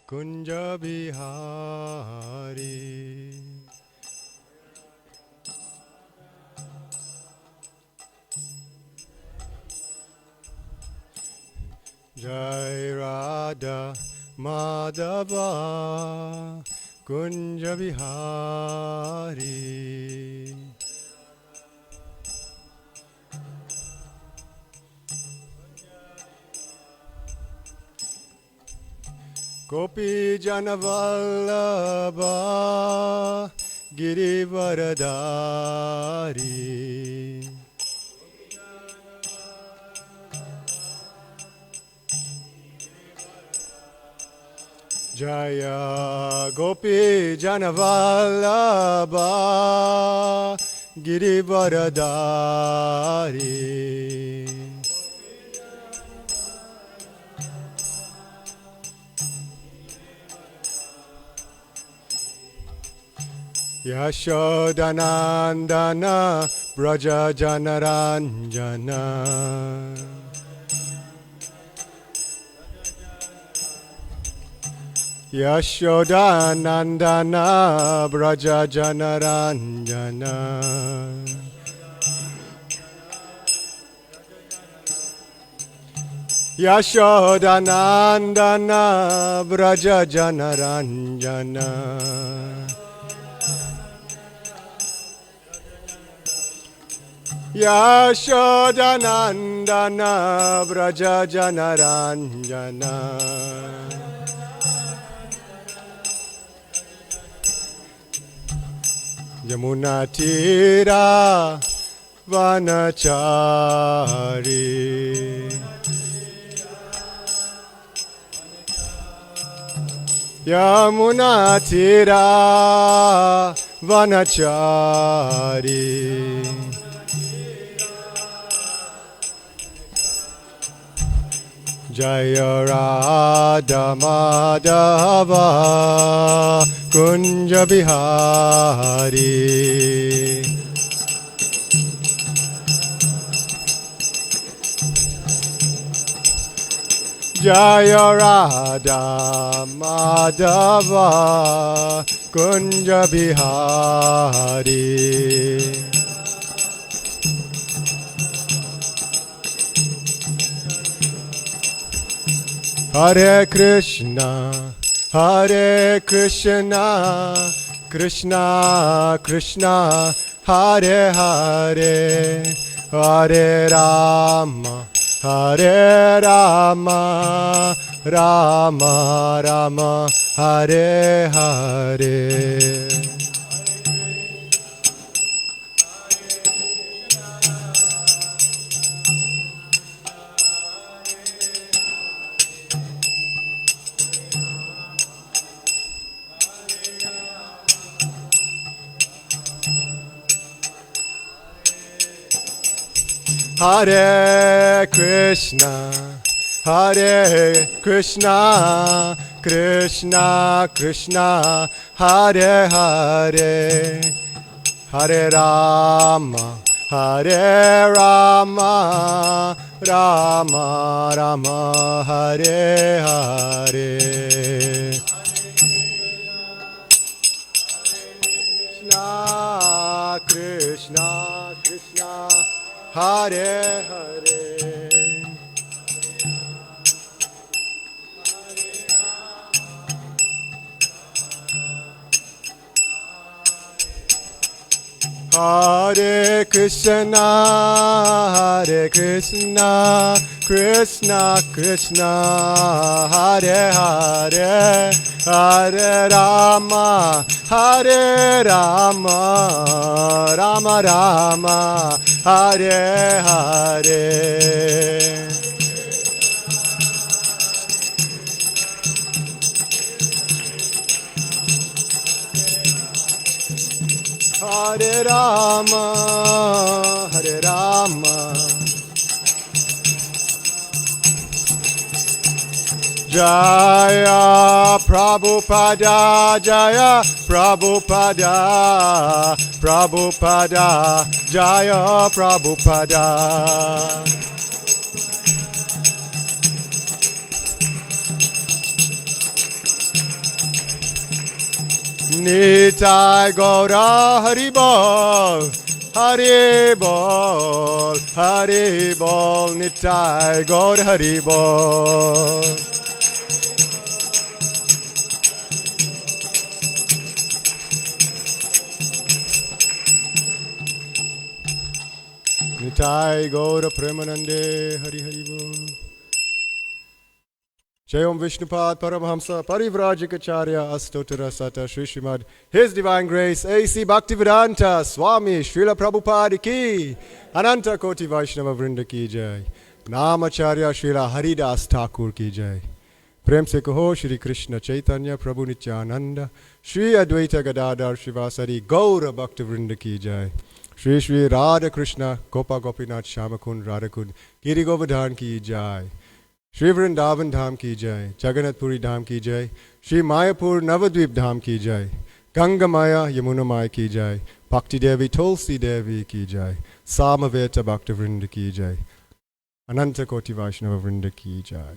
Kunja Bihari. Jai Radha Madhava Kunja Bihari. Gopi Janavallabha Girivaradari. Jaya Gopi Janavallabha Girivaradari. Yashodanandana Braja Janaranjana. Yashodanandana Braja Janaranjana. Yashodanandana Braja Janaranjana. Yashodanandana Braja Janaranjana. Yamuna Tira Vanachari. Yamuna Tira Vanachari. Jaya Radha Madhava Kunja Bihari. Jaya Radha Madhava Kunja Bihari. Hare Krishna, Hare Krishna, Krishna Krishna, Hare Hare, Hare Rama, Hare Rama, Rama Rama, Hare Hare. Hare Krishna, Hare Krishna, Krishna Krishna, Hare Hare, Hare Rama, Hare Rama, Rama Rama, Hare Hare. Krishna Krishna, Hare Hare. Hare Krishna, Hare Krishna, Krishna Krishna, Hare Hare, Hare Rama, Hare Rama, Rama Rama, Hare Hare. Hare Rama, Hare Rama. Jaya Prabhupada, Jaya Prabhupada, Prabhupada, Jaya Prabhupada. Nitai Gaura Haribol, Haribol, Haribol, Nitai Gaura Haribol. Nitai Gaura Premanande Hari Haribol. Jai Om Vishnupad Paramahamsa Parivrajikacharya Astotara Sata Shri Srimad His Divine Grace A.C. Bhaktivedanta Swami Srila Prabhupada Ki Ananta Koti Vaishnava Vrinda Ki Jai Namacharya Srila Haridas Thakur Ki Jai Prem Se Kaho Shri Krishna Chaitanya Prabhu Nityananda Shri Advaita Gadadhar Shivasari Gaura Bhakta Vrinda Ki Jai Shri Shri Radha Krishna Gopa Gopinath Shamakund Radhakund Giri Govardhan Ki Jai Shri Vrindavan Dham Ki Jai, Jagannath Puri Dham Ki Jai, Shri Mayapur Navadvip Dham Ki Jai, Ganga Maya Yamuna Maya Ki Jai, Bhakti Devi Tulsi Devi Ki Jai, Samaveta Bhakta Vrinda Ki Jai, Ananta Koti Vaishnava Vrinda Ki Jai.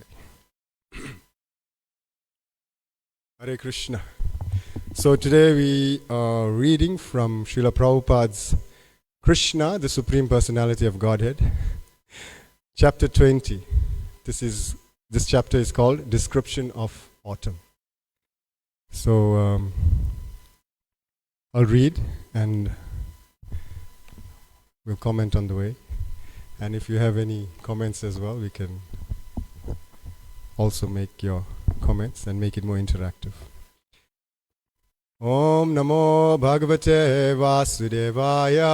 Hare Krishna. So today we are reading from Srila Prabhupada's Krishna, the Supreme Personality of Godhead, chapter 20. This chapter is called Description of Autumn. So I'll read and we'll comment on the way. And if you have any comments as well, we can also make your comments and make it more interactive. Om Namo Bhagavate Vasudevaya.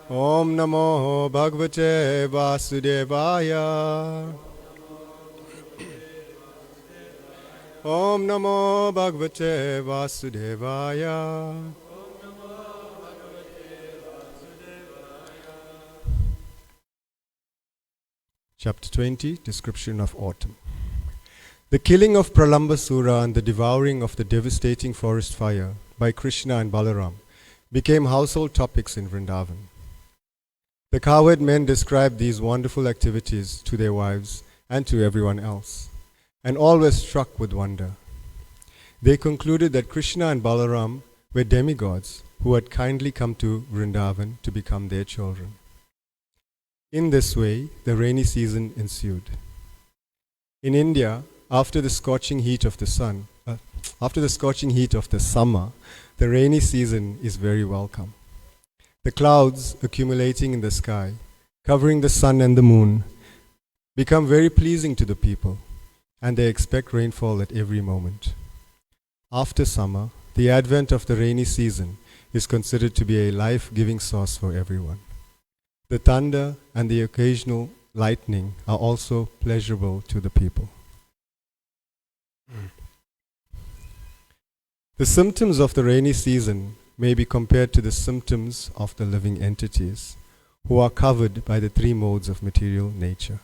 Om Namo Bhagavate Vasudevaya. Om Namo Bhagavate Vasudevaya. Chapter 20, Description of Autumn. The killing of Pralambasura and the devouring of the devastating forest fire by Krishna and Balaram became household topics in Vrindavan. The cowherd men described these wonderful activities to their wives and to everyone else, and all were struck with wonder. They concluded that Krishna and Balaram were demigods who had kindly come to Vrindavan to become their children. In this way, the rainy season ensued. In India, after the scorching heat of the summer, the rainy season is very welcome. The clouds accumulating in the sky, covering the sun and the moon, become very pleasing to the people, and they expect rainfall at every moment. After summer, the advent of the rainy season is considered to be a life-giving source for everyone. The thunder and the occasional lightning are also pleasurable to the people. The symptoms of the rainy season may be compared to the symptoms of the living entities who are covered by the three modes of material nature.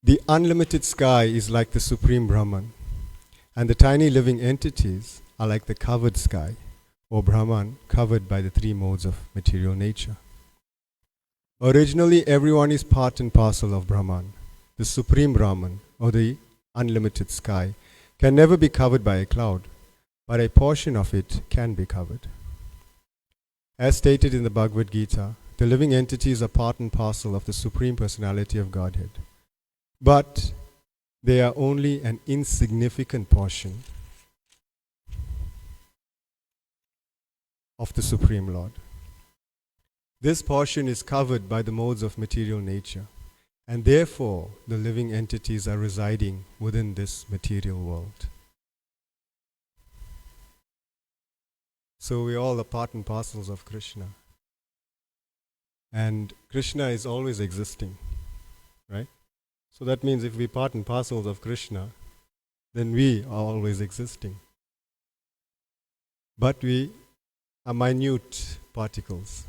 The unlimited sky is like the Supreme Brahman, and the tiny living entities are like the covered sky, or Brahman, covered by the three modes of material nature. Originally, everyone is part and parcel of Brahman. The Supreme Brahman, or the unlimited sky, can never be covered by a cloud, but a portion of it can be covered. As stated in the Bhagavad Gita, the living entities are part and parcel of the Supreme Personality of Godhead, but they are only an insignificant portion of the Supreme Lord. This portion is covered by the modes of material nature, and therefore the living entities are residing within this material world. So we all are part and parcels of Krishna. And Krishna is always existing, right? So that means if we're part and parcels of Krishna, then we are always existing. But we are minute particles.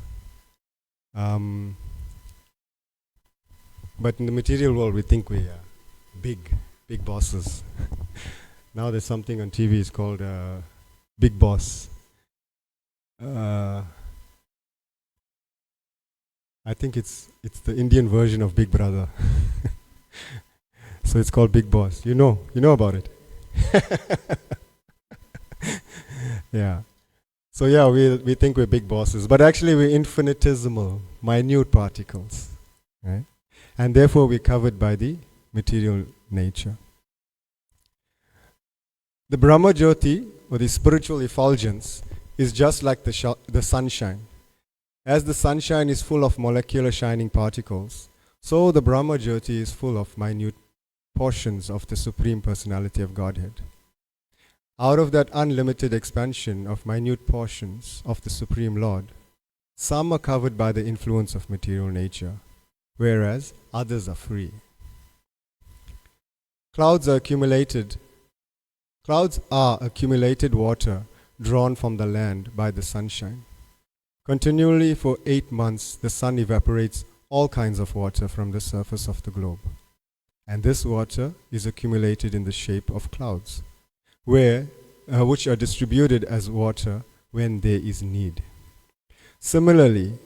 But in the material world, we think we are big bosses. Now there's something on TV is called Big Boss. I think it's the Indian version of Big Brother. So it's called Big Boss. You know about it. Yeah. So yeah, we think we're big bosses, but actually we're infinitesimal, minute particles, right? And therefore we're covered by the material nature. The Brahma Jyoti, or the spiritual effulgence, is just like the sunshine. As the sunshine is full of molecular shining particles, so the Brahma Jyoti is full of minute portions of the Supreme Personality of Godhead. Out of that unlimited expansion of minute portions of the Supreme Lord, some are covered by the influence of material nature, whereas others are free. Clouds are accumulated water drawn from the land by the sunshine. Continually for 8 months, the sun evaporates all kinds of water from the surface of the globe. And this water is accumulated in the shape of clouds, which are distributed as water when there is need. Similarly,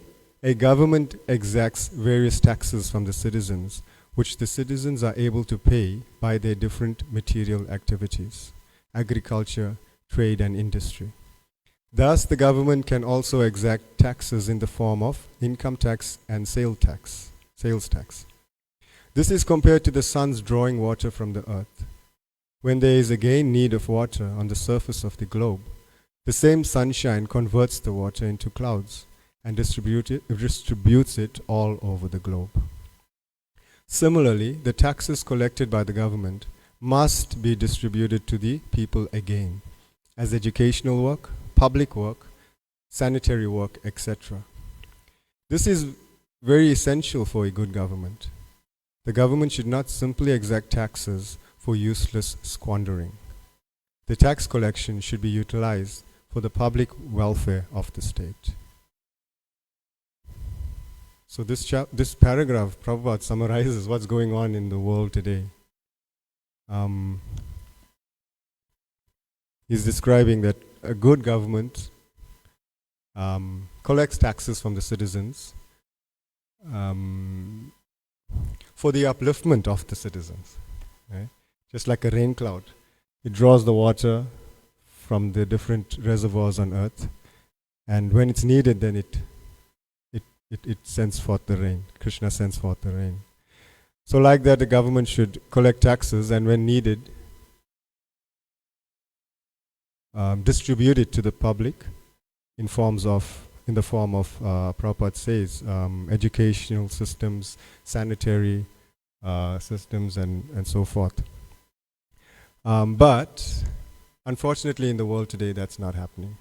a government exacts various taxes from the citizens, which the citizens are able to pay by their different material activities, agriculture, trade, and industry. Thus, the government can also exact taxes in the form of income tax and sales tax. This is compared to the sun's drawing water from the earth. When there is again need of water on the surface of the globe, the same sunshine converts the water into clouds and distributes it all over the globe. Similarly, the taxes collected by the government must be distributed to the people again, as educational work, public work, sanitary work, etc. This is very essential for a good government. The government should not simply exact taxes for useless squandering. The tax collection should be utilized for the public welfare of the state. So this paragraph, Prabhupada summarizes what's going on in the world today. He's describing that a good government collects taxes from the citizens for the upliftment of the citizens. Right? Just like a rain cloud. It draws the water from the different reservoirs on earth, and when it's needed, then it sends forth the rain. Krishna sends forth the rain. So like that, the government should collect taxes, and when needed, distribute it to the public in the form of, Prabhupada says, educational systems, sanitary systems, and so forth. But unfortunately in the world today, that's not happening.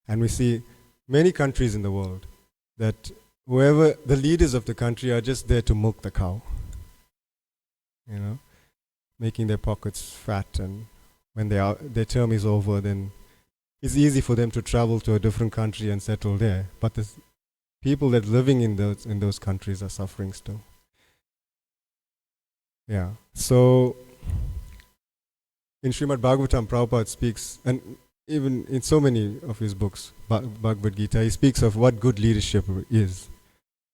And we see many countries in the world that whoever the leaders of the country are just there to milk the cow, making their pockets fat, and when their term is over, then it's easy for them to travel to a different country and settle there. But the people that are living in those countries are suffering still. Yeah. So in Srimad Bhagavatam, Prabhupada speaks, and even in so many of his books, Bhagavad Gita, he speaks of what good leadership is,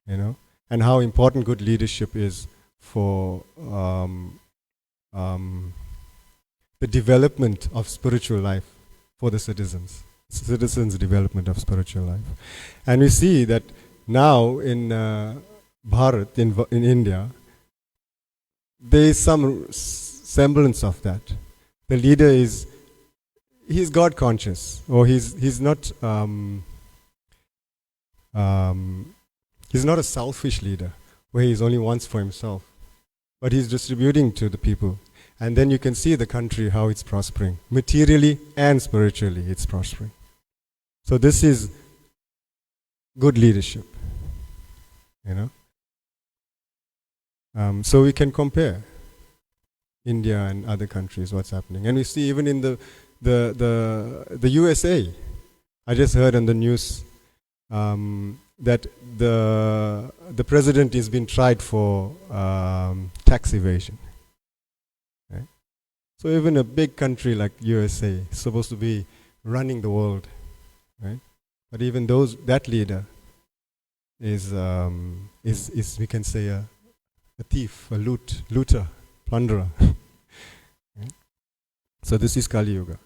and how important good leadership is for the development of spiritual life for the citizens' development of spiritual life. And we see that now in Bharat, in India, there is some semblance of that. The leader he's God conscious, or he's not a selfish leader where he only wants for himself, but he's distributing to the people. And then you can see the country, how it's prospering. Materially and spiritually, it's prospering. So this is good leadership, So we can compare India and other countries, what's happening. And we see even in the USA, I just heard on the news that the president is being tried for tax evasion. Right? So even a big country like USA is supposed to be running the world, right? But even that leader is we can say a thief, a looter, plunderer. So this is Kali Yuga.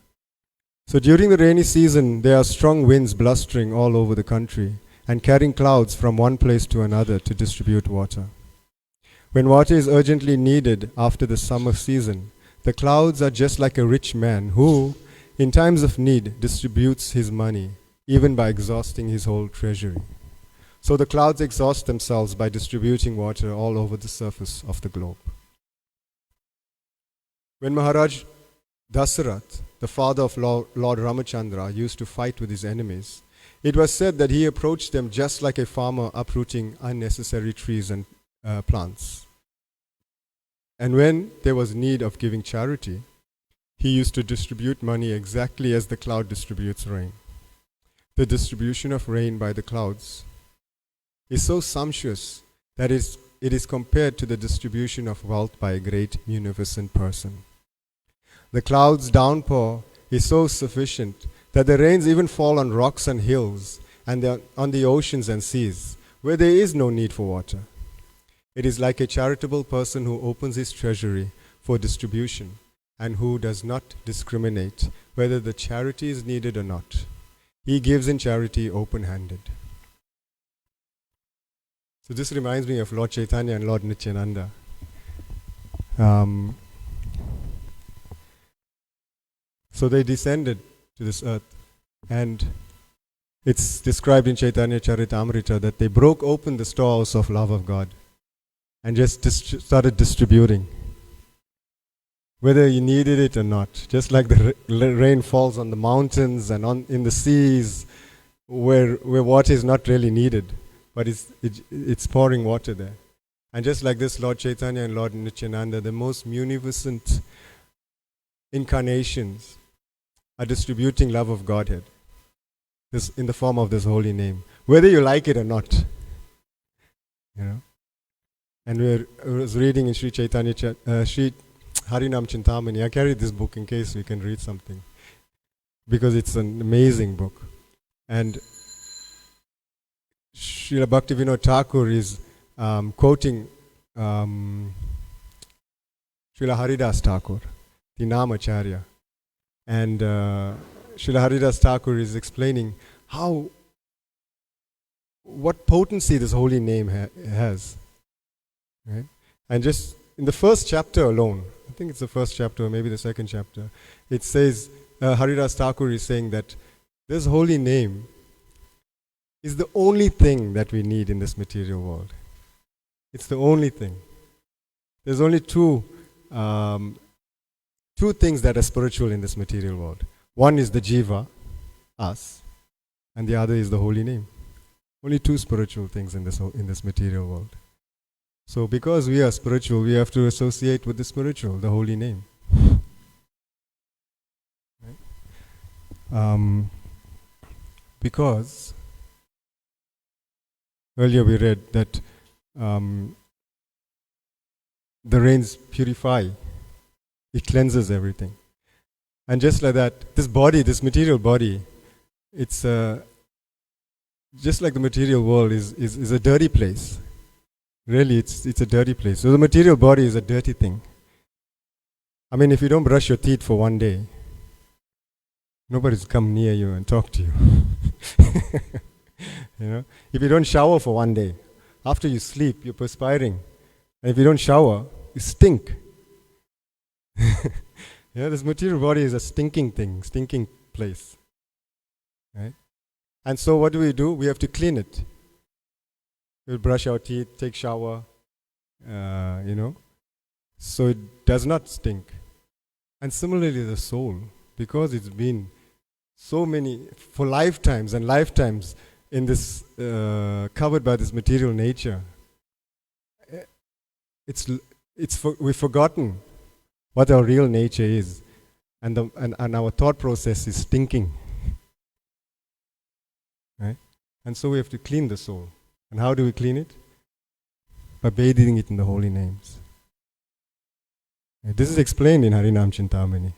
So during the rainy season, there are strong winds blustering all over the country and carrying clouds from one place to another to distribute water. When water is urgently needed after the summer season, the clouds are just like a rich man who, in times of need, distributes his money, even by exhausting his whole treasury. So the clouds exhaust themselves by distributing water all over the surface of the globe. When Maharaj Dasarath, the father of Lord Ramachandra, used to fight with his enemies, it was said that he approached them just like a farmer uprooting unnecessary trees and plants. And when there was need of giving charity, he used to distribute money exactly as the cloud distributes rain. The distribution of rain by the clouds is so sumptuous that it is compared to the distribution of wealth by a great munificent person. The clouds' downpour is so sufficient that the rains even fall on rocks and hills and on the oceans and seas, where there is no need for water. It is like a charitable person who opens his treasury for distribution and who does not discriminate whether the charity is needed or not. He gives in charity open-handed. So this reminds me of Lord Chaitanya and Lord Nityananda. So they descended to this earth, and it's described in Chaitanya Charitamrita that they broke open the stores of love of God and just started distributing, whether you needed it or not. Just like the rain falls on the mountains and in the seas where water is not really needed, but it's pouring water there. And just like this, Lord Chaitanya and Lord Nityananda, the most munificent incarnations, are distributing love of Godhead this in the form of this holy name, whether you like it or not. You know. And I was reading in Sri Chaitanya, Sri Harinam Chintamani. I carried this book in case we can read something, because it's an amazing book. And Srila Bhaktivinoda Thakur is quoting Srila Haridas Thakur, the Namacharya. And Srila Haridas Thakur is explaining what potency this holy name has. Right? And just in the first chapter alone, I think it's the first chapter or maybe the second chapter, it says, Haridas Thakur is saying that this holy name is the only thing that we need in this material world. It's the only thing. There's only two things that are spiritual in this material world. One is the jiva, us, and the other is the holy name. Only two spiritual things in this material world. So because we are spiritual, we have to associate with the spiritual, the holy name. Right? Because earlier we read that the rains purify. It cleanses everything. And just like that, this body, this material body, it's just like the material world is a dirty place. Really, it's a dirty place. So the material body is a dirty thing. I mean, if you don't brush your teeth for one day, nobody's come near you and talk to you. You know, if you don't shower for one day, after you sleep, you're perspiring. And if you don't shower, you stink. Yeah, this material body is a stinking thing, stinking place. Right? And so what do? We have to clean it. We'll brush our teeth, take shower, so it does not stink. And similarly the soul, because it's been for lifetimes and lifetimes in this, covered by this material nature, we've forgotten what our real nature is, and our thought process is stinking. Right? And so we have to clean the soul. And how do we clean it? By bathing it in the holy names. This is explained in Harinam Chintamani.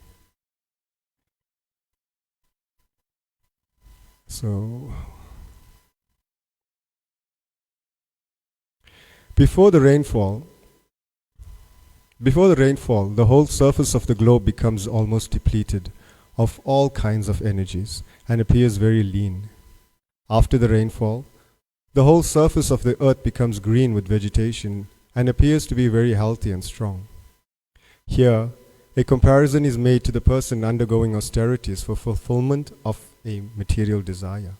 So, before the rainfall, Before the rainfall, the whole surface of the globe becomes almost depleted of all kinds of energies and appears very lean. After the rainfall, the whole surface of the earth becomes green with vegetation and appears to be very healthy and strong. Here, a comparison is made to the person undergoing austerities for fulfillment of a material desire.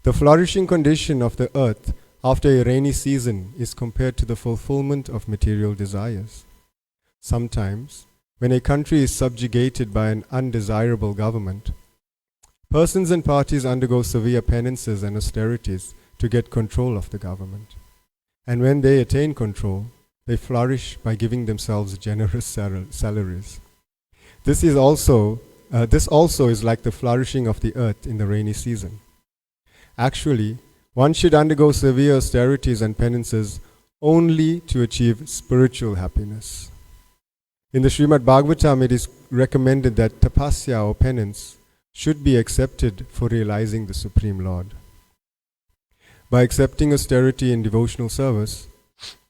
The flourishing condition of the earth after a rainy season is compared to the fulfillment of material desires. Sometimes, when a country is subjugated by an undesirable government, persons and parties undergo severe penances and austerities to get control of the government. And when they attain control, they flourish by giving themselves generous salaries. This also is like the flourishing of the earth in the rainy season. Actually, one should undergo severe austerities and penances only to achieve spiritual happiness. In the Srimad Bhagavatam, it is recommended that tapasya or penance should be accepted for realizing the Supreme Lord. By accepting austerity in devotional service,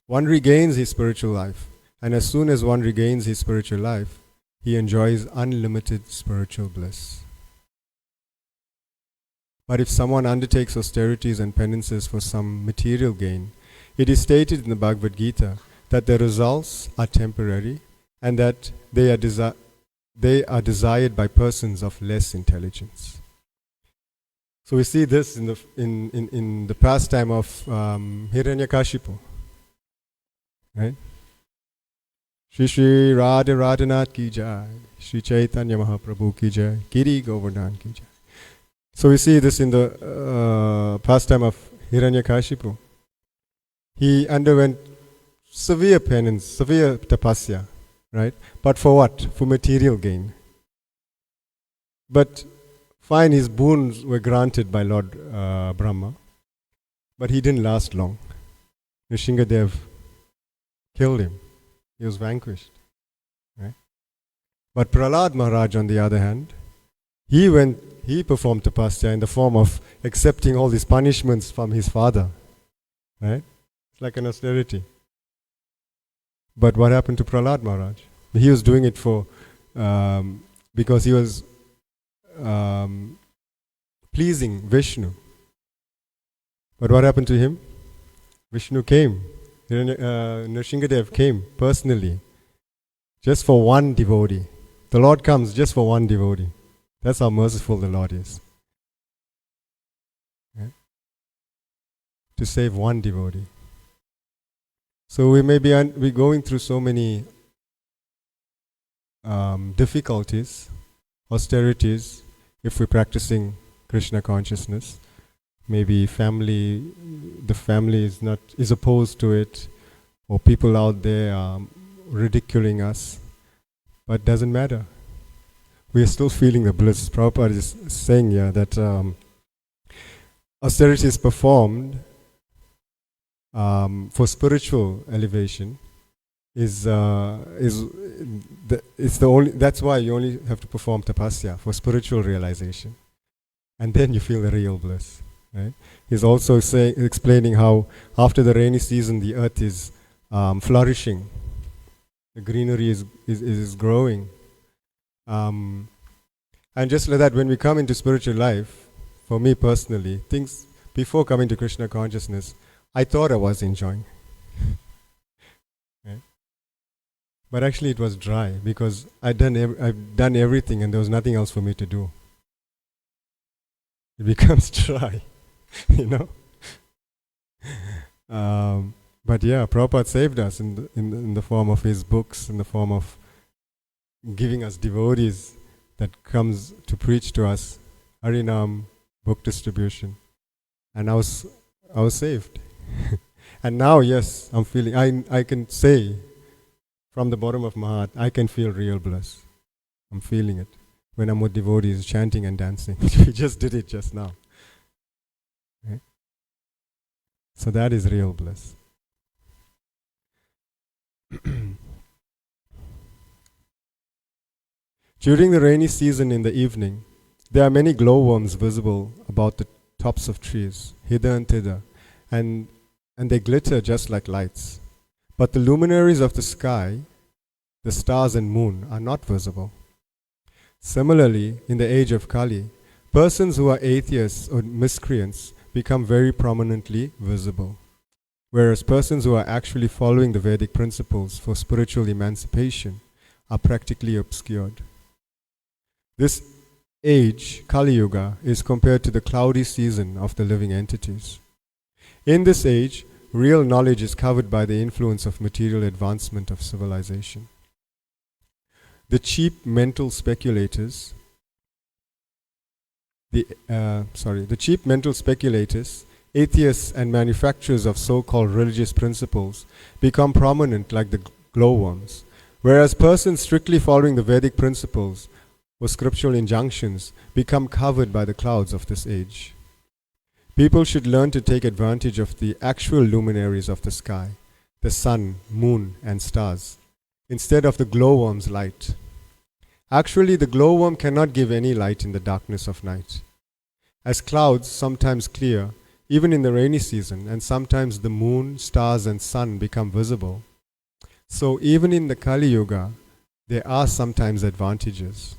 one regains his spiritual life, and as soon as one regains his spiritual life, he enjoys unlimited spiritual bliss. But if someone undertakes austerities and penances for some material gain, it is stated in the Bhagavad Gita that the results are temporary and that they are desired by persons of less intelligence. So we see this in the pastime of Hiranyakashipu, right? Shri Shri Radha Radhanath ki jai, Shri Chaitanya Mahaprabhu ki jai, Giri Govardhan ki jai. So we see this in the pastime of Hiranyakashipu. He underwent severe penance, severe tapasya, right? But for what? For material gain. But fine, his boons were granted by Lord Brahma, but he didn't last long. Nrsingadev killed him. He was vanquished, right? But Prahlad Maharaj, on the other hand, he performed tapasya in the form of accepting all these punishments from his father, right? It's like an austerity. But what happened to Prahlad Maharaj? He was doing it for because he was pleasing Vishnu. But what happened to him? Vishnu came. Nrsingadev came personally just for one devotee. The Lord comes just for one devotee. That's how merciful the Lord is. Right? To save one devotee. So we may be going through so many difficulties, austerities, if we're practicing Krishna consciousness. Maybe the family is opposed to it, or people out there are ridiculing us, but doesn't matter. We are still feeling the bliss. Prabhupada is saying here that austerity is performed for spiritual elevation. It's the only. That's why you only have to perform tapasya for spiritual realization, and then you feel the real bliss. Right? He's also explaining how after the rainy season the earth is flourishing, the greenery is growing, and just like that, when we come into spiritual life, for me personally, things before coming to Krishna consciousness, I thought I was enjoying, right? But actually it was dry because I've done everything and there was nothing else for me to do. It becomes dry. You know, but yeah, Prabhupada saved us in the form of his books, in the form of giving us devotees that comes to preach to us, Harinam, book distribution, and I was saved. And now, yes, I'm feeling. I can say from the bottom of my heart, I can feel real bliss. I'm feeling it when I'm with devotees chanting and dancing. We just did it just now. Right? So that is real bliss. During the rainy season in the evening, there are many glowworms visible about the tops of trees, hither and thither, and they glitter just like lights. But the luminaries of the sky the stars and moon are not visible. Similarly, in the age of Kali, persons who are atheists or miscreants become very prominently visible, whereas persons who are actually following the Vedic principles for spiritual emancipation are practically obscured. This age, Kali Yuga, is compared to the cloudy season of the living entities. In this age, real knowledge is covered by the influence of material advancement of civilization. The cheap mental speculators, atheists and manufacturers of so-called religious principles become prominent like the glowworms, whereas persons strictly following the Vedic principles or scriptural injunctions become covered by the clouds of this age. People should learn to take advantage of the actual luminaries of the sky, the sun, moon, and stars, instead of the glowworm's light. Actually, the glowworm cannot give any light in the darkness of night. As clouds sometimes clear, even in the rainy season, and sometimes the moon, stars, and sun become visible, so even in the Kali Yuga, there are sometimes advantages.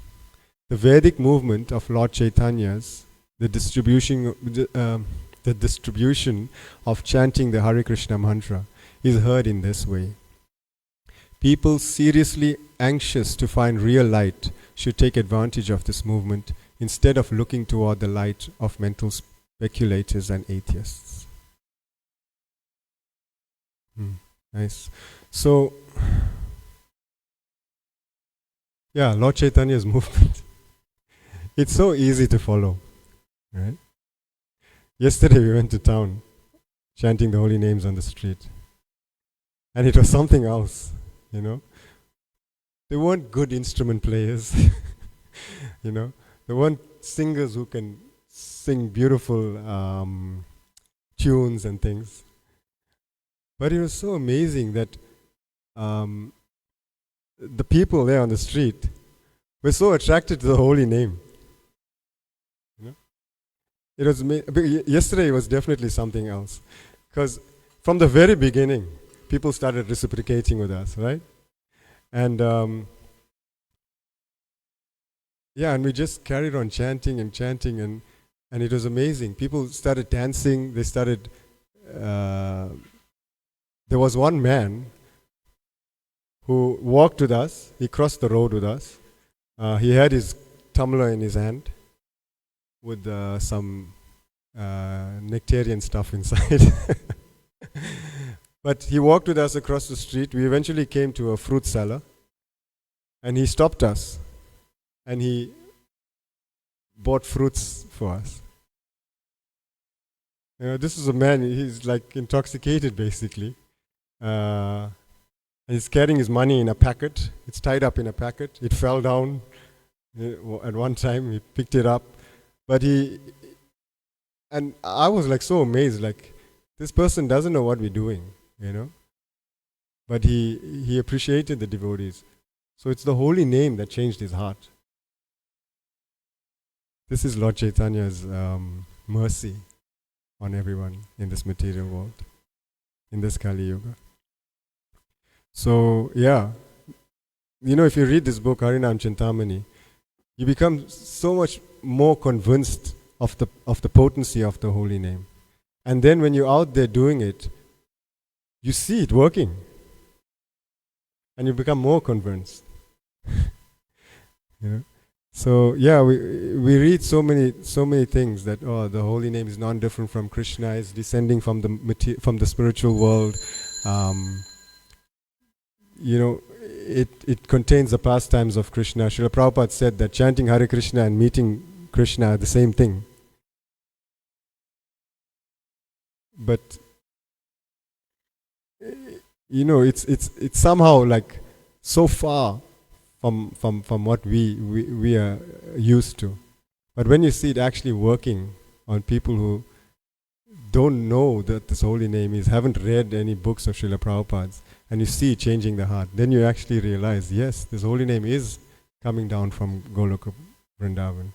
The Vedic movement of Lord Chaitanya's, the distribution of chanting the Hare Krishna mantra is heard in this way. People seriously anxious to find real light should take advantage of this movement instead of looking toward the light of mental speculators and atheists. Nice. So, yeah, Lord Chaitanya's movement. It's so easy to follow, right? Yesterday we went to town, chanting the holy names on the street. And it was something else, you know. They weren't good instrument players, you know. They weren't singers who can sing beautiful tunes and things. But it was so amazing that the people there on the street were so attracted to the holy name. You know? It was yesterday was definitely something else, because from the very beginning, people started reciprocating with us, right? And and we just carried on chanting, and it was amazing. People started dancing. They started. There was one man who walked with us. He crossed the road with us. He had his tumbler in his hand with some nectarian stuff inside. But he walked with us across the street. We eventually came to a fruit seller, and he stopped us, and he bought fruits for us. You know, this is a man, he's like intoxicated basically. He's carrying his money in a packet. It's tied up in a packet. It fell down at one time. He picked it up. But and I was like so amazed, like this person doesn't know what we're doing, you know. But he appreciated the devotees. So it's the holy name that changed his heart. This is Lord Chaitanya's mercy on everyone in this material world, in this Kali Yuga. So, yeah, you know, if you read this book, Harinam Chintamani, you become so much more convinced of the potency of the holy name. And then when you're out there doing it, you see it working. And you become more convinced. You know? So yeah, we read so many things that the holy name is not different from Krishna, is descending from the spiritual world. You know, it contains the pastimes of Krishna. Srila Prabhupada said that chanting Hare Krishna and meeting Krishna are the same thing. But you know, it's somehow like so far from what we are used to. But when you see it actually working on people who don't know that this holy name is, haven't read any books of Srila Prabhupada's, and you see it changing the heart, then you actually realize, yes, this holy name is coming down from Goloka Vrindavan.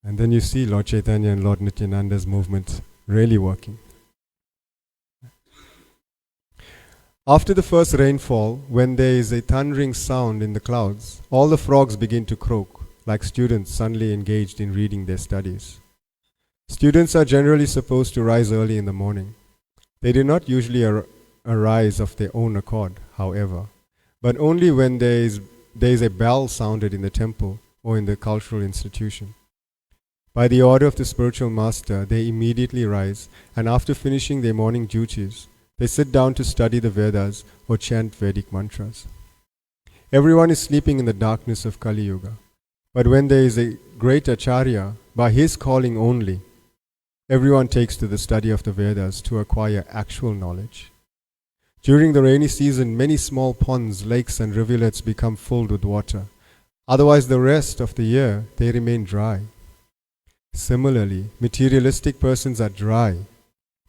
And then you see Lord Chaitanya and Lord Nityananda's movement really working. After the first rainfall, when there is a thundering sound in the clouds, all the frogs begin to croak, like students suddenly engaged in reading their studies. Students are generally supposed to rise early in the morning. They do not usually arise of their own accord, however, but only when there is a bell sounded in the temple or in the cultural institution. By the order of the spiritual master, they immediately rise, and after finishing their morning duties, they sit down to study the Vedas or chant Vedic mantras. Everyone is sleeping in the darkness of Kali Yuga, but when there is a great Acharya, by his calling only, everyone takes to the study of the Vedas to acquire actual knowledge. During the rainy season, many small ponds, lakes and rivulets become filled with water. Otherwise, the rest of the year, they remain dry. Similarly, materialistic persons are dry,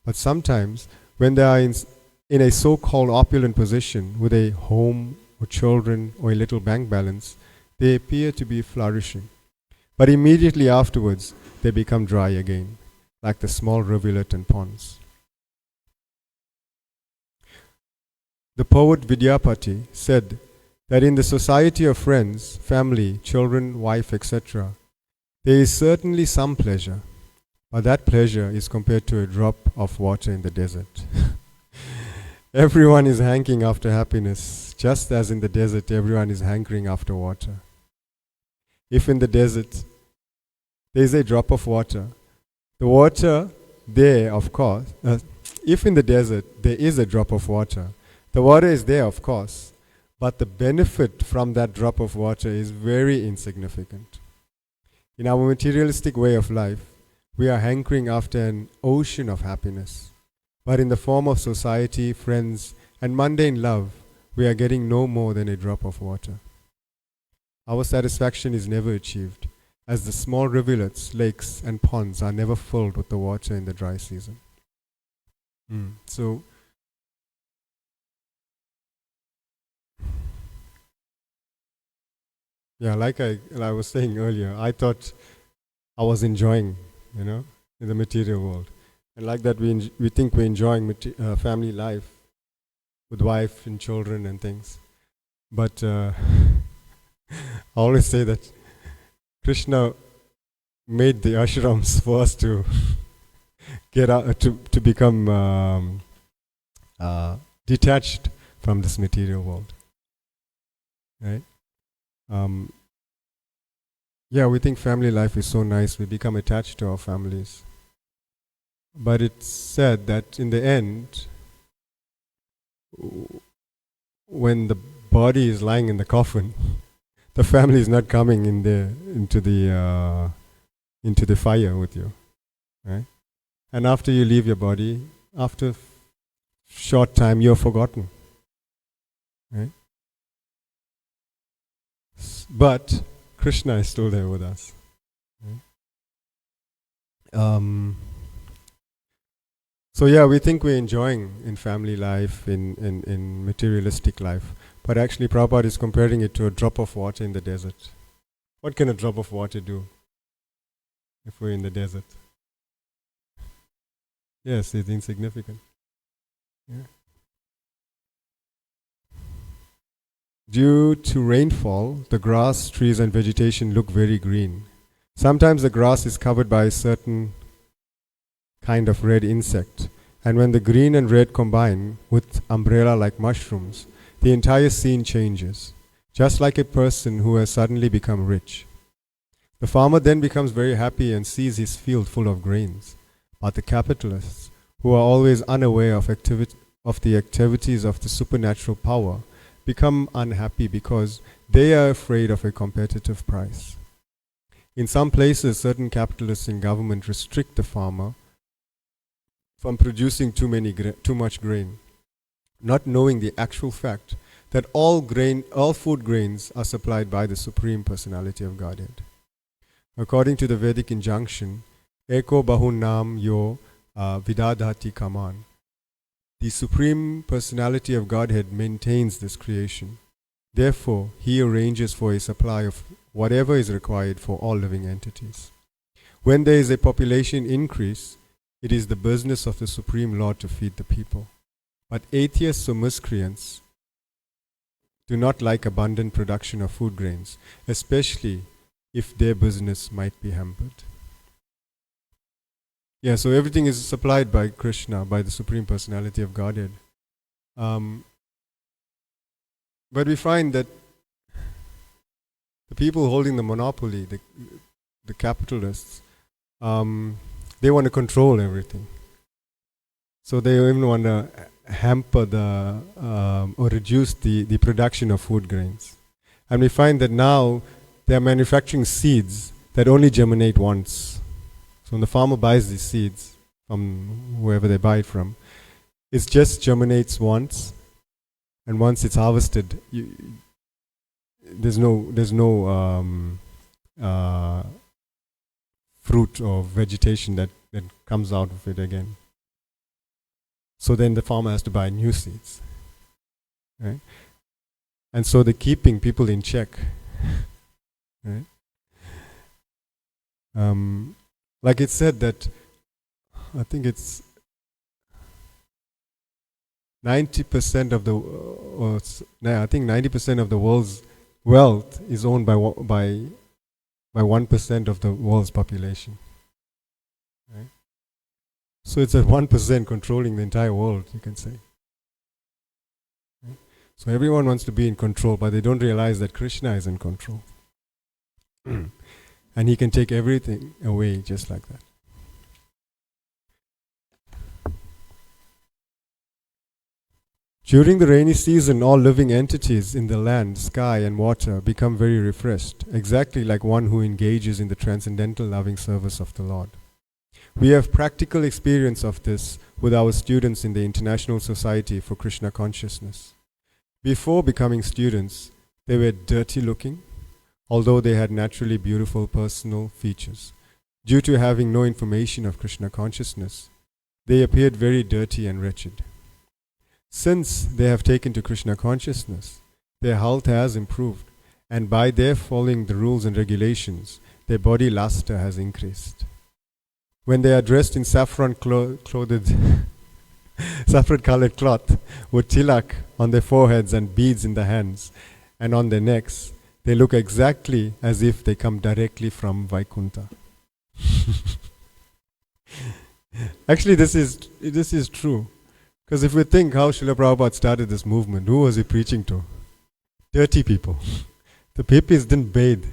but sometimes when they are in a so-called opulent position with a home or children or a little bank balance, they appear to be flourishing. But immediately afterwards, they become dry again, like the small rivulet and ponds. The poet Vidyapati said that in the society of friends, family, children, wife, etc., there is certainly some pleasure, but that pleasure is compared to a drop of water in the desert. Everyone is hankering after happiness, just as in the desert everyone is hankering after water. If in the desert there is a drop of water, the water there, of course, if in the desert there is a drop of water, the water is there, of course, but the benefit from that drop of water is very insignificant. In our materialistic way of life, we are hankering after an ocean of happiness. But in the form of society, friends, and mundane love, we are getting no more than a drop of water. Our satisfaction is never achieved, as the small rivulets, lakes, and ponds are never filled with the water in the dry season. So, yeah, like I was saying earlier, I thought I was enjoying, in the material world. And like that, we think we're enjoying family life with wife and children and things. But I always say that Krishna made the ashrams for us to get out, to become detached from this material world. Right? We think family life is so nice, we become attached to our families. But it's said that in the end, when the body is lying in the coffin, the family is not coming into the fire with you, right? And after you leave your body, after short time, you're forgotten, right? But Krishna is still there with us. So we think we're enjoying in family life, in materialistic life. But actually Prabhupada is comparing it to a drop of water in the desert. What can a drop of water do if we're in the desert? Yes, it's insignificant. Yeah. Due to rainfall, the grass, trees and vegetation look very green. Sometimes the grass is covered by a certain kind of red insect, and when the green and red combine with umbrella-like mushrooms, the entire scene changes, just like a person who has suddenly become rich. The farmer then becomes very happy and sees his field full of grains, but the capitalists, who are always unaware of the activities of the supernatural power, become unhappy because they are afraid of a competitive price. In some places, certain capitalists in government restrict the farmer from producing too much grain, not knowing the actual fact that all food grains are supplied by the Supreme Personality of Godhead. According to the Vedic injunction, Eko Bahunam Yo Vidadhati Kaman, the Supreme Personality of Godhead maintains this creation. Therefore, He arranges for a supply of whatever is required for all living entities. When there is a population increase, it is the business of the Supreme Lord to feed the people. But atheists or miscreants do not like abundant production of food grains, especially if their business might be hampered. Yeah, so everything is supplied by Krishna, by the Supreme Personality of Godhead. But we find that the people holding the monopoly, the capitalists, they want to control everything. So they even want to hamper or reduce the production of food grains. And we find that now they are manufacturing seeds that only germinate once. So when the farmer buys these seeds from whoever they buy it from, it just germinates once, and once it's harvested, there's no fruit or vegetation that comes out of it again. So then the farmer has to buy new seeds, right? And so they're keeping people in check, right? Like it said that, I think it's 90% of I think 90% of the world's wealth is owned by 1% of the world's population. Right? So it's at 1% controlling the entire world, you can say. Right? So everyone wants to be in control, but they don't realize that Krishna is in control. And he can take everything away just like that. During the rainy season, all living entities in the land, sky, and water become very refreshed, exactly like one who engages in the transcendental loving service of the Lord. We have practical experience of this with our students in the International Society for Krishna Consciousness. Before becoming students, they were dirty looking, although they had naturally beautiful personal features. Due to having no information of Krishna consciousness, they appeared very dirty and wretched. Since they have taken to Krishna consciousness, their health has improved, and by their following the rules and regulations, their body luster has increased. When they are dressed in saffron-colored cloth with tilak on their foreheads and beads in their hands and on their necks, they look exactly as if they come directly from Vaikuntha. Actually, this is true. Because if we think how Srila Prabhupada started this movement, who was he preaching to? Dirty people. The hippies didn't bathe.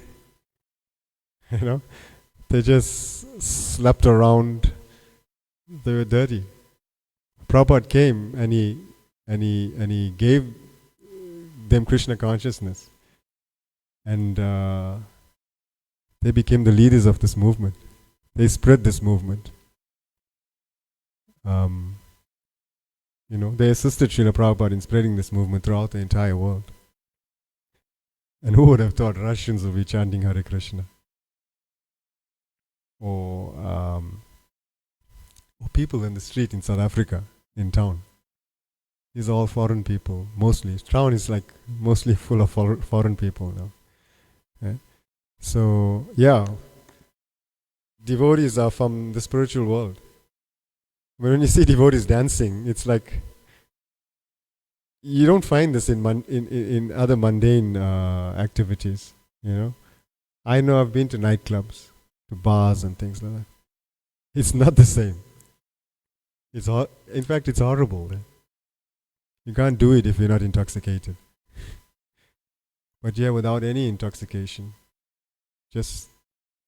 They just slept around. They were dirty. Prabhupada came and he gave them Krishna consciousness. And they became the leaders of this movement. They spread this movement. They assisted Srila Prabhupada in spreading this movement throughout the entire world. And who would have thought Russians would be chanting Hare Krishna? Or people in the street in South Africa, in town. These are all foreign people, mostly. Town is like mostly full of foreign people now. Right? So, yeah, devotees are from the spiritual world. When you see devotees dancing, it's like you don't find this in other mundane activities. I know I've been to nightclubs, to bars and things like that. It's not the same. In fact, it's horrible. Right? You can't do it if you're not intoxicated. But yeah, without any intoxication, just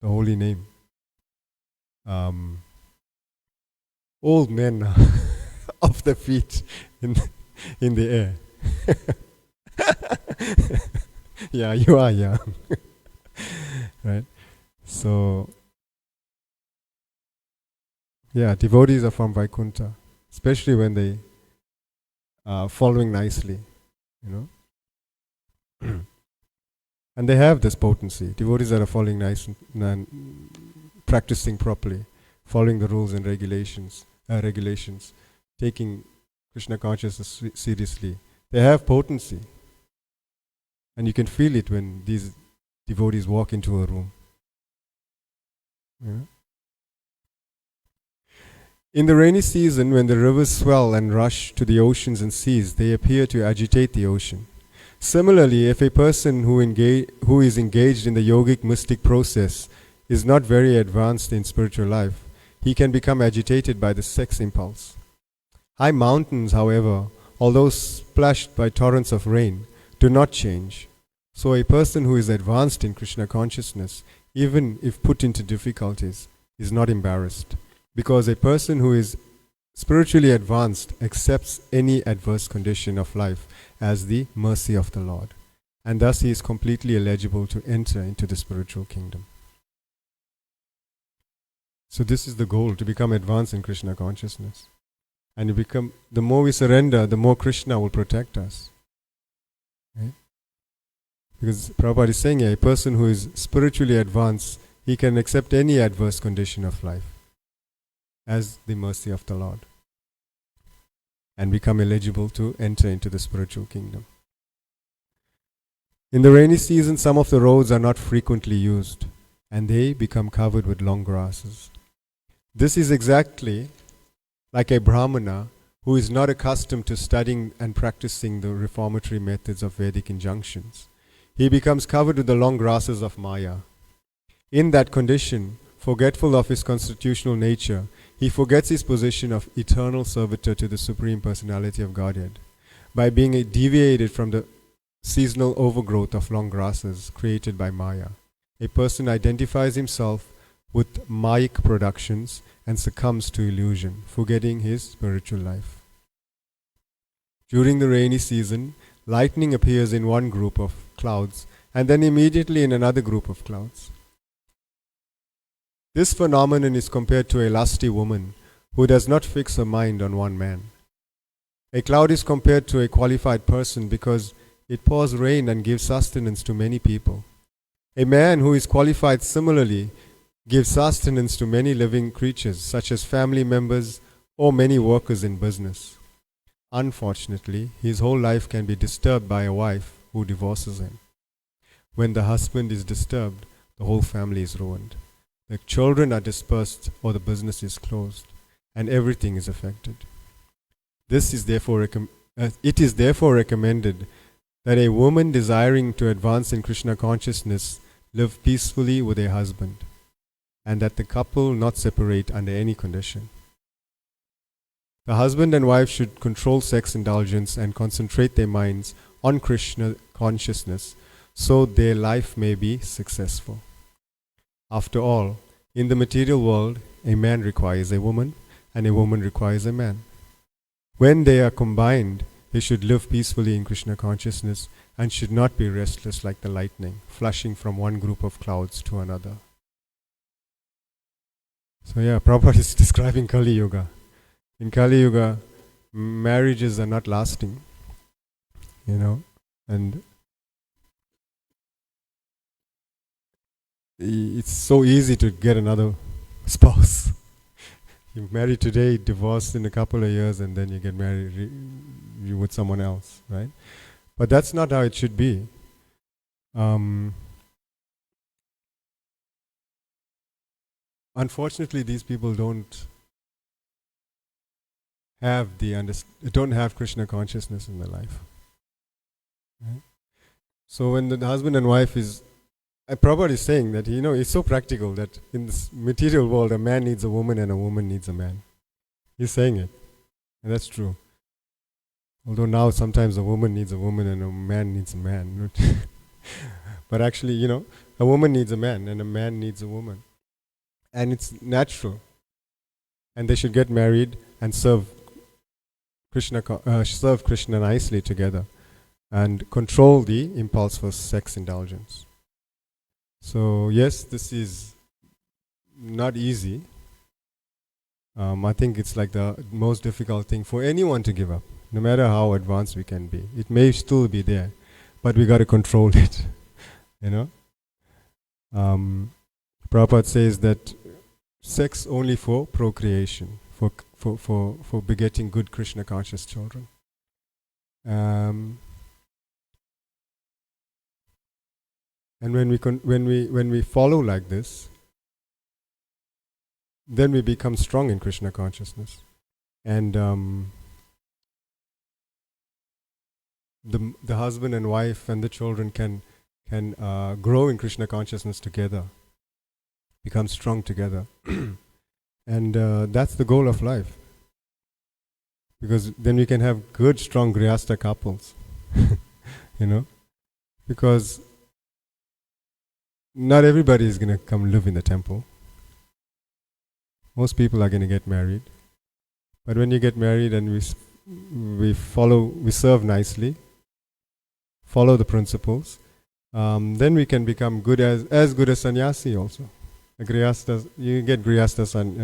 the holy name. Old men off their feet in the air. Yeah, you are young. Right? So, yeah, devotees are from Vaikuntha, especially when they are following nicely, And they have this potency. Devotees that are following nice and practicing properly, following the rules and regulations, taking Krishna consciousness seriously. They have potency. And you can feel it when these devotees walk into a room. In the rainy season, when the rivers swell and rush to the oceans and seas, they appear to agitate the ocean. Similarly, if a person who is engaged in the yogic mystic process is not very advanced in spiritual life, he can become agitated by the sex impulse. High mountains, however, although splashed by torrents of rain, do not change. So a person who is advanced in Krishna consciousness, even if put into difficulties, is not embarrassed, because a person who is spiritually advanced accepts any adverse condition of life as the mercy of the Lord, and thus he is completely eligible to enter into the spiritual kingdom. So this is the goal, to become advanced in Krishna consciousness. And the more we surrender, the more Krishna will protect us. Right? Because Prabhupada is saying a person who is spiritually advanced, he can accept any adverse condition of life as the mercy of the Lord and become eligible to enter into the spiritual kingdom. In the rainy season, some of the roads are not frequently used and they become covered with long grasses. This is exactly like a Brahmana who is not accustomed to studying and practicing the reformatory methods of Vedic injunctions. He becomes covered with the long grasses of Maya. In that condition, forgetful of his constitutional nature, he forgets his position of eternal servitor to the Supreme Personality of Godhead by being deviated from the seasonal overgrowth of long grasses created by Maya. A person identifies himself with Mayic productions and succumbs to illusion, forgetting his spiritual life. During the rainy season, lightning appears in one group of clouds and then immediately in another group of clouds. This phenomenon is compared to a lusty woman who does not fix her mind on one man. A cloud is compared to a qualified person because it pours rain and gives sustenance to many people. A man who is qualified similarly gives sustenance to many living creatures, such as family members or many workers in business. Unfortunately, his whole life can be disturbed by a wife who divorces him. When the husband is disturbed, the whole family is ruined. The children are dispersed or the business is closed, and everything is affected. It is therefore recommended that a woman desiring to advance in Krishna consciousness live peacefully with a husband, and that the couple not separate under any condition. The husband and wife should control sex indulgence and concentrate their minds on Krishna consciousness so their life may be successful. After all, in the material world, a man requires a woman and a woman requires a man. When they are combined, they should live peacefully in Krishna consciousness and should not be restless like the lightning, flashing from one group of clouds to another. So Prabhupada is describing Kali Yuga. In Kali Yuga, marriages are not lasting, and it's so easy to get another spouse. You marry today, divorce in a couple of years, and then you get married you with someone else, right? But that's not how it should be. Unfortunately, these people don't have Krishna consciousness in their life. Right? So when the husband and wife is, Prabhupada is saying that, it's so practical that in this material world, a man needs a woman and a woman needs a man. He's saying it. And that's true. Although now sometimes a woman needs a woman and a man needs a man. But actually, a woman needs a man and a man needs a woman. And it's natural. And they should get married and serve Krishna nicely together and control the impulse for sex indulgence. So yes, this is not easy. I think it's like the most difficult thing for anyone to give up, no matter how advanced we can be. It may still be there, but we got to control it. Prabhupada says that sex only for procreation, for begetting good Krishna conscious children. And when we follow like this, then we become strong in Krishna consciousness. And the husband and wife and the children can grow in Krishna consciousness together, become strong together. And that's the goal of life. Because then we can have good, strong Grihastha couples. Because not everybody is going to come live in the temple. Most people are going to get married. But when you get married and we serve nicely, follow the principles, then we can become good as good as sannyasi also. You get grihasthas and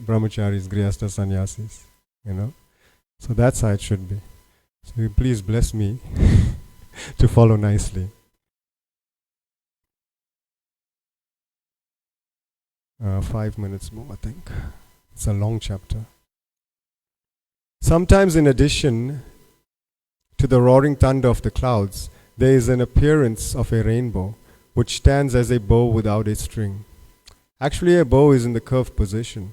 brahmacharis, grihastha sannyasis, So that's how it should be. So you please bless me to follow nicely. 5 minutes more, I think. It's a long chapter. Sometimes in addition to the roaring thunder of the clouds, there is an appearance of a rainbow, which stands as a bow without a string. Actually, a bow is in the curved position,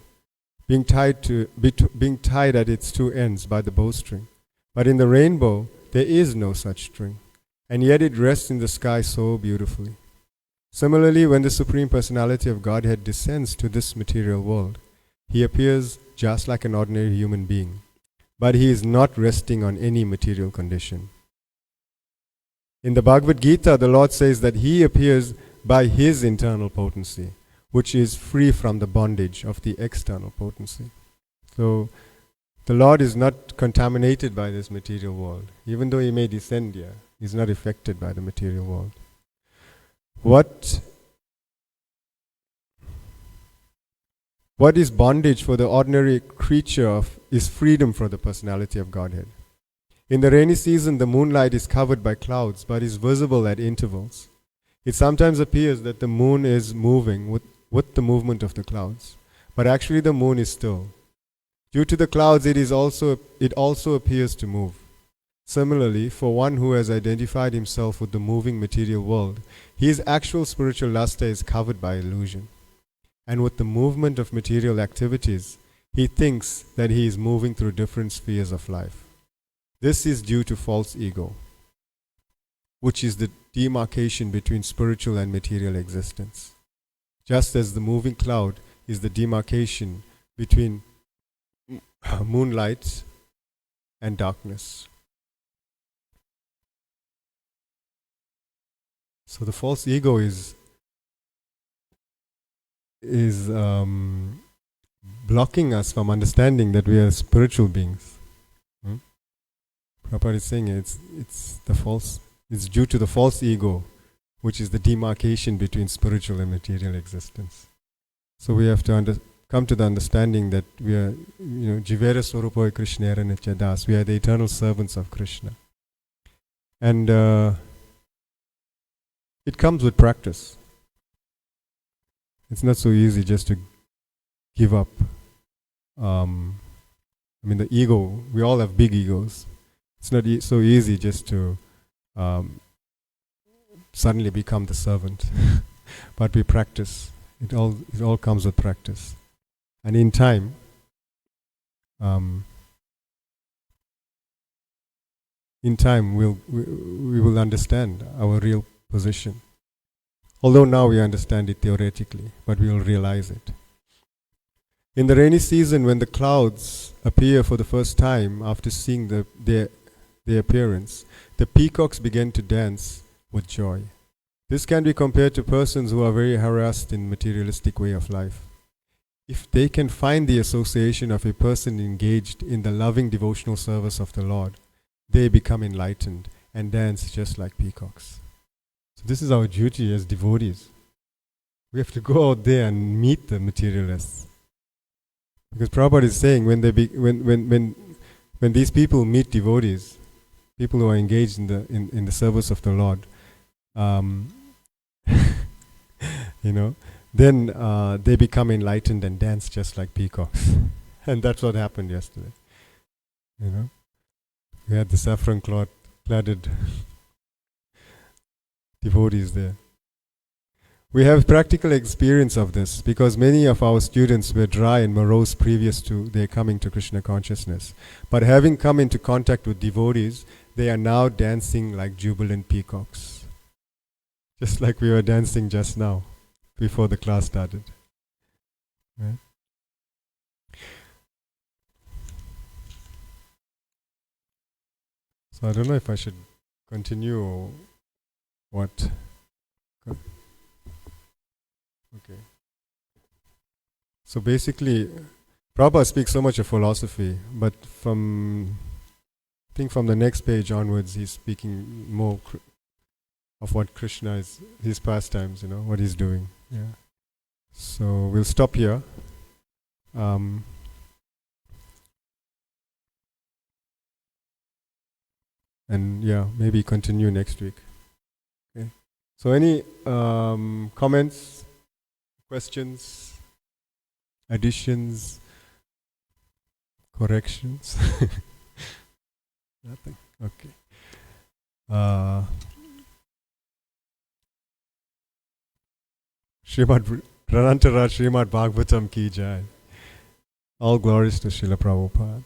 being tied at its two ends by the bowstring. But in the rainbow, there is no such string, and yet it rests in the sky so beautifully. Similarly, when the Supreme Personality of Godhead descends to this material world, he appears just like an ordinary human being, but he is not resting on any material condition. In the Bhagavad Gita, the Lord says that he appears by his internal potency, which is free from the bondage of the external potency. So, the Lord is not contaminated by this material world. Even though he may descend here, he is not affected by the material world. What is bondage for the ordinary creature is freedom for the personality of Godhead. In the rainy season, the moonlight is covered by clouds, but is visible at intervals. It sometimes appears that the moon is moving with the movement of the clouds, but actually the moon is still. Due to the clouds, it also appears to move. Similarly, for one who has identified himself with the moving material world, his actual spiritual luster is covered by illusion. And with the movement of material activities, he thinks that he is moving through different spheres of life. This is due to false ego, which is the demarcation between spiritual and material existence. Just as the moving cloud is the demarcation between moonlight and darkness. So the false ego is blocking us from understanding that we are spiritual beings. Prabhupada is saying it's due to the false ego, which is the demarcation between spiritual and material existence. So we have to come to the understanding that we are, Jivera Swarupoi Krishnera Nityadas, we are the eternal servants of Krishna. And it comes with practice. It's not so easy just to give up. The ego, we all have big egos. It's not so easy just to suddenly become the servant. But we practice. It all comes with practice. And in time, we will understand our real position. Although now we understand it theoretically, but we will realize it. In the rainy season, when the clouds appear for the first time after seeing their appearance, the peacocks begin to dance with joy. This can be compared to persons who are very harassed in materialistic way of life. If they can find the association of a person engaged in the loving devotional service of the Lord, they become enlightened and dance just like peacocks. So this is our duty as devotees. We have to go out there and meet the materialists. Because Prabhupada is saying when these people meet devotees, people who are engaged in the service of the Lord, then they become enlightened and dance just like peacocks. And that's what happened yesterday. We had the saffron cladded devotees there. We have practical experience of this because many of our students were dry and morose previous to their coming to Krishna consciousness. But having come into contact with devotees, they are now dancing like jubilant peacocks. Just like we were dancing just now, before the class started. Right? So I don't know if I should continue or what. Okay. So basically, Prabhupada speaks so much of philosophy, but I think from the next page onwards, he's speaking more of what Krishna is, his pastimes, what he's doing. Yeah. So we'll stop here. And yeah, maybe continue next week. Okay. So any comments, questions, additions, corrections? Nothing. Okay. Srimad Pranantara Srimad Bhagavatam ki jai. All glories to Srila Prabhupada.